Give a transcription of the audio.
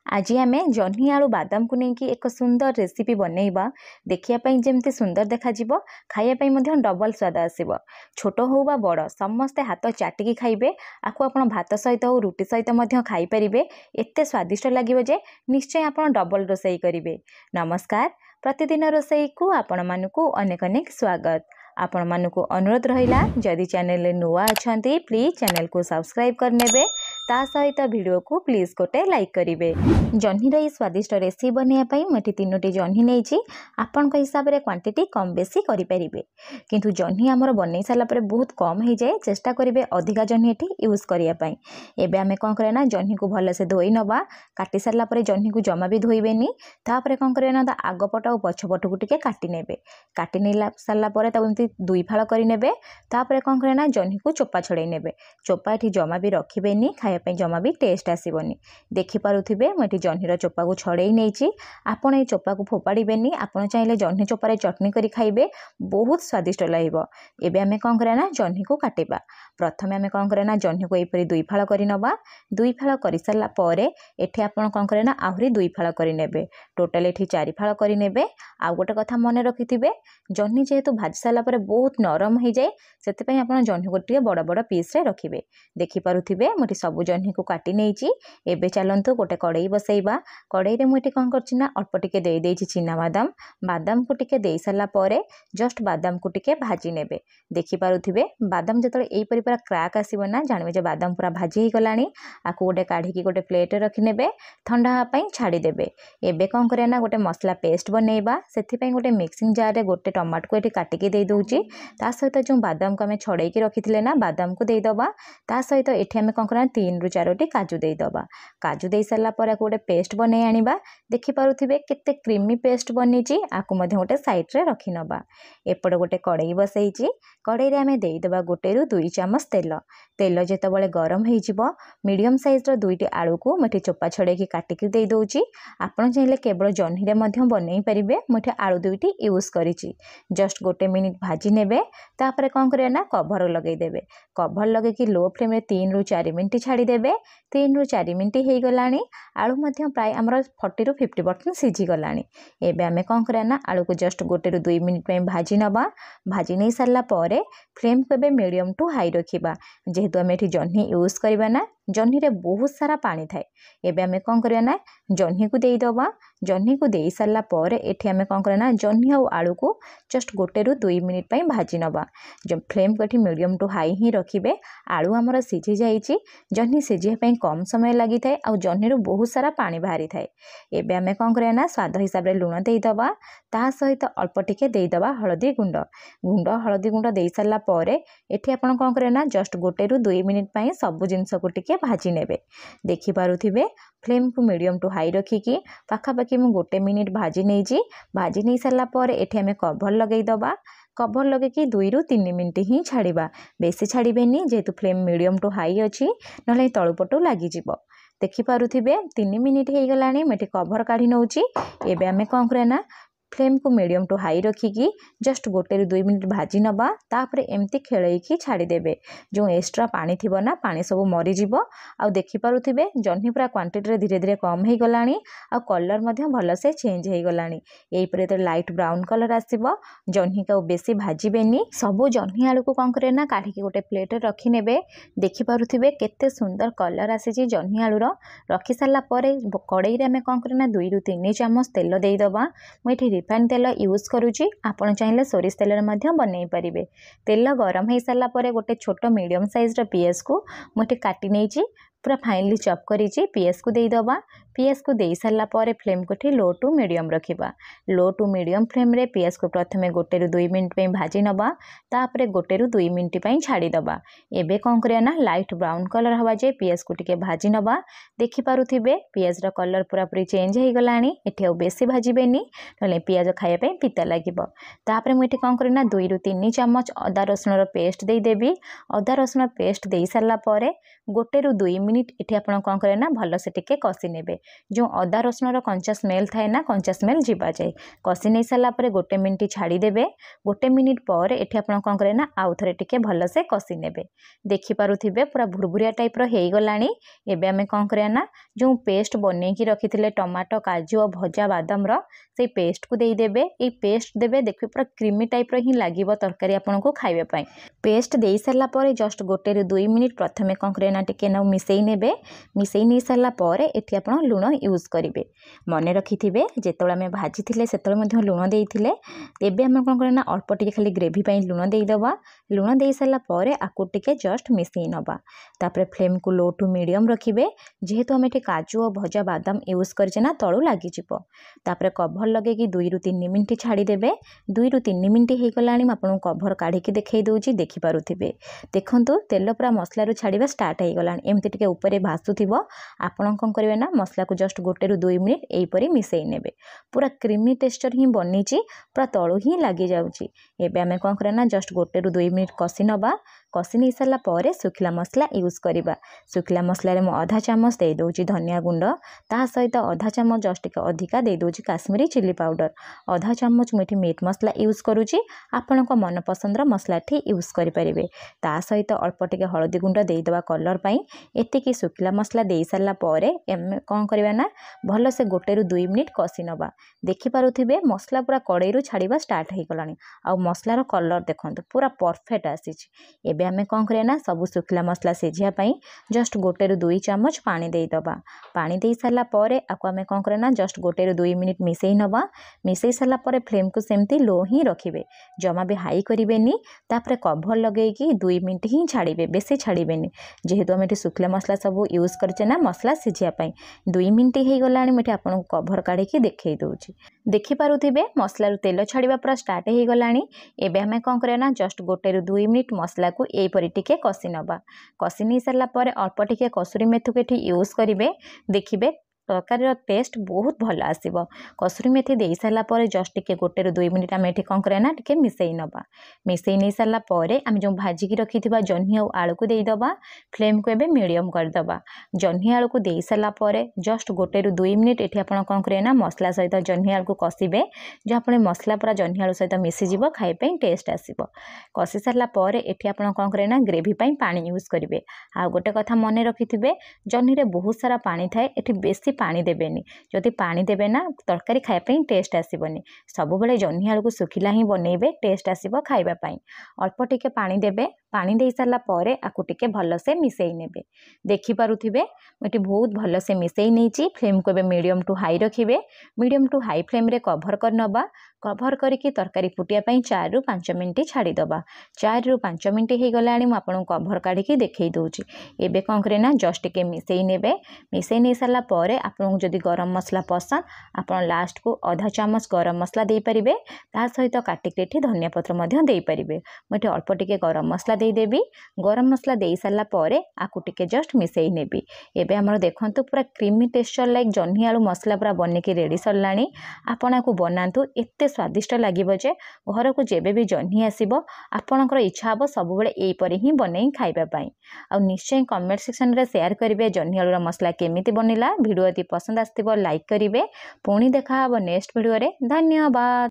आज आम जह्नी आलू बादाम को लेकिन एक सुंदर रेसिपी बनैबा देखिए जमती सुंदर देखा खायापी डबल स्वाद आसब। छोट हो बा बड़ समस्ते हाथ चाटिकी खाइबे। आपको आप भात सहित हो रुटी सहित खाईपारे। एत स्वादिष्ट लगे जे निश्चय आप डबल रोसई करेंगे। नमस्कार, प्रतिदिन रोसई को आपण मानकु अनेक अनेक स्वागत। आपण मानकु अनुरोध रहिला जदि चैनल नुआ अछंती प्लीज चैनल को सब्सक्राइब करनेबे। ता सहित वीडियो को प्लीज गोटे लाइक करेंगे। जह्नी रही स्वादिष्ट रेसिपी बनवाई मुझे 3टी जह्नी नहीं आपण हिसाब से क्वांटिटी कम बेसी करें। किंतु जह्नी आमर बन सारापर बहुत कम हो जाए। चेष्टा करेंगे अधिका जह्नी ये यूज करने। एवं आम कौन करें जह्नी को भलसे धोई नवा। काटी सारापर जह्नी को जमा भी धोबेनी। तापर कौन करें आगपट और पछपट को टिके काटी नेबे। काटी नहीं सारापर दुई फाड़ करेंगे। तापर कौन करें जह्नी को चोपा छड़े नेबे। चोपा ये जमा भी रखिबेनी, खायापी जमा भी टेस्ट आसबनी। देखिपे मुझे जह्नीर चोपा को छड़े नहीं। आपड़ ये चोपा को फोपाड़ेनि। आप चाहिए जह्नी चोपार चटनी कर खाइबे, बहुत स्वादिष्ट लगे। एवं आम कौन करें जह्नी को काटिबा। प्रथम आम कौन करें जह्नी को यहपरी दुई फाड़ कर नवा। दुई फाड़ कर सारापर एठी आपन कौन करें आहरी दुई फाड़ करे। टोटाल ये 4 फाड़ करे। आउ गोटे कथा मन रखिथे, जह्नी जेहेतु भाजी सारापर बहुत नरम हो जाए से आप जह्नी को टे बड़ बड़ पीस रखिए। देखिपे मुझे सबू जह्नी को काटी नहीं। एबे चलतु गोटे कड़ई बसैबा। कड़ई में मुझे कौन करना अल्प टिके दे चिना बादाम। बादाम को टिके दे सारापर जस्ट बादाम को टिके भाजी नेबे। देखिपे बादाम जो यहीपरी पूरा क्राक आसब ना जानवे जे बादाम पूरा भाजी हो गला। आपको गोटे काढ़ी गोटे प्लेट रखिने ठंडा हाँपाई छाड़देवे। एबे कौन करें गोटे मसला पेस्ट बनैबा। से गोटे मिक्सिंग जार रे गोटे टमाटो को ये काटिकी दे दूची। ता सहित जो बादाम को आम छड़े रखी ना बादाम को देदबा। ता सहित ये आम कौन करें 3 ରୁ 4ଟି काजू देदबा। काजू दे सारापर गोटे पेस्ट बनै आनिबा। देखिपे केते क्रीमी पेस्ट बनी। आपको गोटे साइड रे रखी नबा। एपटे गोटे कड़ई बसई। कड़ई आम देदबा 1 ରୁ 2 ଚାମଚ तेल। तेल जितेबाला गरम हो मीडियम साइज 2ଟି आलू को मुझे चोपा छड़े काटिकी दे दूची। आपड़ चाहिए केवल जह्नी बनई पारे। मुझे आलू 2ଟି यूज करी। जस्ट 1 मिनिट भाजी नेबे। तापर कौन करें कभर लगेदेवे। कभर लगे लो फ्लेम 3 ରୁ 4 मिनिट छाड़देवे। 3 ରୁ 4 मिनिट हो गला। आलू प्राय आमर 40 ରୁ 50% सीझीगला। एवं आम कौन करें आलू को जस्ट 1 ରୁ 2 मिनिट भाजी नवा। भाजी नहीं सारापर फ्लेम को एबे मीडियम टू हाई रखिबा। जेहेतु आम ये जह्नी यूज करवा ना, जह्नी रे बहुत सारा पानी थाए। एबे आम कौन करें जह्नी को देदबा। जह्नी को दे सारापर एठी आम कौन करें जह्नी और आलू को जस्ट 1 ରୁ 2 मिनिट भाजी नवा। जो फ्लेम को ये मीडियम टू हाई ही रखिए। आलू आमर सीझी जाइए। जह्नी सीझापी कम समय लगी थाए। आ जह्नी बहुत सारा पानी बाहरी थाए। एबे आम कौन करें स्वाद हिसाब से लुण देदबा। ता सहित अल्प टिके देदबा हलदी गुंड। हलदी गुंड दे सारापर एठी आपन कौन करें जस्ट 1 ରୁ 2 मिनिट सबू जिनस को टिके भाजी नेबे। देखिपे फ्लेम को मीडियम टू हाई रखिकी पाखापाखि मु 1 मिनिट भाजी नहीं। भाजी नहीं सारापर एठी आम कभर लगेदबा। कभर लगे 2 ରୁ 3 मिनिट ही छाड़िबा। बेसी छाड़बेनी जेहेतु फ्लेम मीडियम टू हाई अच्छी ना तलुपटू लगिज। देखिपे 3 मिनिट हो गला। मुझे कभर काढ़ी नौची। एबे आम कौन करें फ्लेम को मीडियम टू हाई रखिकी जस्ट 1 ରୁ 2 मिनिट भाजी नवा। तापर एमती खेलैकी छाड़देवे। जो एक्स्ट्रा पानी थी ना पानी सब मरीज। आ देखिपे जह्नी पूरा क्वांटिटी धीरे धीरे कम हो गला। आ कलर भलसे चेंज हो गला। यहीपर तो लाइट ब्राउन कलर आसब। जह्नी को बेसी भाजबेनी। सबू जह्नी आलू को कौन करें काढ़ी गोटे प्लेट रखिने। देखिपे केते सुंदर कलर आसी जह्नी आलूर। रखी सारापर कड़ई आम कौन करें 2 ରୁ 3 ଚାମଚ तेल देदबा। मुझे रिफाइन तेल यूज करुँची। आपड़ चाहिए सोरिष तेल बनई पारे। तेल गरम हो सारापर गोटे छोट मीडियम साइज पियाज को मुझे काटी नहीं पूरा फाइनली चॉप करी पियाज को देदबा। पियाज को दे सारापर फ्लेम को लो टू मीडियम रखिबा। लो टू मीडियम फ्लेम रे पियाज को प्रथम 1 ରୁ 2 मिनिट भाजी नवा। तापर 1 ରୁ 2 मिनिट छाड़ीदबा। एबे कौन करें लाइट ब्राउन कलर हवा जाए पियाज को टिके भाजी नवा। देखिपे पियाज रा कलर पूरा पूरी चेंज हो गला। एठी बेसी भाजबेनी ना पियाज खायापी पिता लगे। तापर मुझे कौन करें 2 ରୁ 3 ଚାମଚ अदा रसुण पेस्ट देदेवी। अदा रसुण पेस्ट दे सारापर 1 ରୁ 2 मिनिट एठी आपण कौन करे ना भल से टिके कषि नेबे। जो अदा रसुण कंचा स्मेल थाए ना कंचा स्मेल जीवा जाए कषि नहीं सारा पर 1 मिनिट छाड़ीदेवे। 1 मिनिट पर एठी आपण कौन करे ना आउ थरे टिके भल से कषि नेबे। देखि पारुथिबे पूरा भुरभुरिया टाइप रो हेई गलानी। एबे आमे कौन करे ना जो पेस्ट बनै की रखिथिले टमाटो काजू और भजा बादाम रो से पेस्ट को दे देबे। ए पेस्ट देबे देखि पूरा क्रीमी टाइप रो ही लागिवो तरकारी आपण को खाइबे पई। पेस्ट देई सारला पर जस्ट 1 ରୁ 2 मिनिट प्रथमे कौन करे ना टिके ना मिसेई नेबे। मिसेई नै सारला पर एठी आपण लूण यूज करिवे। मने रखिथिबे जेतोळे आमे भाजिथिले सेतोळे मध्ये लूण देइथिले। एबे आमे कौन करे ना अल्प टिके खाली ग्रेवी पई लूण देई दबा। लूण देई सारला पर आकु टिके जस्ट मिसेई नबा। तापर फ्लेम को लो टू मीडियम रखिबे। जेहेतु आमे टे काजू और भजा बादाम यूज करछे ना तळु लागि जिवो। तापर कवर लगे कि 2 ରୁ 3 मिनिट छाड़ी देबे। 2 ରୁ 3 मिनिट हे गलानी म आपन कवर काढी के देखै दउची देखि पारुथिबे। देखंतु तेल पूरा मसला रु छाड़ीबा स्टार्ट हे गलानी। एमति टिके ऊपर भासुथिबो आपन कोन करबे ना मसला को जस्ट 1 ରୁ 2 मिनिट एई परी मिसेई नेबे। पूरा क्रीमी टेक्सचर ही बनीची पूरा तळु ही लागि जाउची। एबे आमे कोन करे ना जस्ट 1 ରୁ 2 मिनिट कषि नबा। कषि नै सारला पर सुखिला मसला यूज करिबा। सुखिला मसला रे म आधा चामच दे दउची धनिया गुंड। ता सहित आधा चामच जस्ट टिके अधिका दे दउची काश्मीरी चिली पाउडर। आधा चामच मिठी मीट मसला यूज करूची। आपन को मन पसंद रो मसला ठी यूज करि परिबे। ता सहित अल्प टिके हळदी गुंड दे दबा कलर पई। एतिकी सुखिला मसला दे सारला परे एमे कोन करबा ना भलो से 1 ରୁ 2 मिनिट कषि नबा। देखि पारुथिबे मसला पूरा कड़ाई रु छाड़ीबा स्टार्ट हे गलानी। आ मसला रो कलर देखंतु पूरा परफेक्ट आसीची। एबे आमे कोन करे ना सब सुखिला मसला सेजिया पई जस्ट 1 ରୁ 2 चामच पानी दे दबा। पानी दे सारला परे आको आमे कोन करे ना जस्ट 1 ରୁ 2 मिनिट मिसेई नबा। मिसेई सारला परे फ्लेम को सेमती लो ही रखिबे। जमा भी हाई करिवेनी। तापर कवर लगे कि 2 मिनिट ही छाड़ीबे बेसी छाड़ीबेनी। जेहेतु आमे सुखिला मसला सब यूज करछे ना मसला सिझिया पई 2 मिनिट हे गलानी मिठी आपन कवर काढी के देखै दउची। देखि पारुथिबे मसला रु तेल छाड़ीबा पूरा स्टार्ट हे गलानी। एबे आमे कोन करे ना जस्ट 1 ରୁ 2 मिनिट मसला को एई परी टिके कषि नबा। कषि नै सारला परे अल्प टिके कसुरी मेथी को एठी यूज करिवे। देखिबे तरकारी टेस्ट बहुत भल आसीबो। कसुरी मेथी दे सारला परे जस्ट टिके 1 ରୁ 2 मिनिट आमे एठी कोन करे ना टिके मिसेई नबा। मिसेई नै सारला परे आमे जो भाजी की रखिथिबा जन्ही और आलू को देई दबा। फ्लेम को एबे मीडियम कर दबा। जन्ही आलू को देई सारला परे जस्ट 1 ରୁ 2 मिनिट एठी आपण कोन करे ना मसला सहित जन्ही आलू को कसिबे। जो आपण मसला पूरा जन्ही आलू सहित मिसी जिवो खाइ पई टेस्ट आसीबो। कषि सारला परे एठी आपण कोन करे ना ग्रेवी पई पानी यूज करिवे। आ गोटे कथा मने रखिथिबे जन्ही रे बहुत सारा पानी थाए एठी बेसी पानी देबेनी। जदि पानी देबे ना तरकारी खाइ पई टेस्ट आसीबोनी। सब बेले जन्ही आलू को सुखिला ही बनेइबे टेस्ट आसीबो खाइबा पई। अल्प टिके पानी देबे। पानी दे सारला परे आकु टिके भल से मिसेई नेबे। देखि पारुथिबे एठी बहुत भल से मिसेई नेची। फ्लेम को बे मीडियम टू हाई रखिबे। मीडियम टू हाई फ्लेम रे कवर कर नबा। कवर करिकी तरकारी फुटिया पई 4 ରୁ 5 मिनिट छाड़ी दबा। 4 ରୁ 5 मिनिट हे गलानी म आपन कवर काढी के देखै दउची। एबे कोन करे ना जस्ट टिके मिसेई नेबे। मिसेई नै सारला परे आपन जदि गरम मसला पसंद आपन लास्ट को आधा चामच गरम मसला दे परिबे। ता सहित काटी के एठी धनिया पत्र मध्य दे परिबे। मटे अल्प टिके गरम मसला दे देबी। गरम मसला दे सारला परे आकु टिके जस्ट मिसेई नेबी। एबे हमर देखंतु पूरा क्रीमी टेक्सचर लाइक जन्ही आलू मसला पूरा बने के रेडी सरलानी। आपन आकु बनांतु एते स्वादिष्ट लागिबो जे घर को जेबे भी जन्ही आसीबो आपनकर इच्छा हबो सब बेले एई परी ही बनै खाइबा पई। आ निश्चय कमेंट सेक्शन रे शेयर करिवे जन्ही आलू मसला केमिति बनिला। वीडियो यदि पसंद आस्तिबो लाइक करिवे। पुणी देखा हबो नेक्स्ट वीडियो रे। धन्यवाद।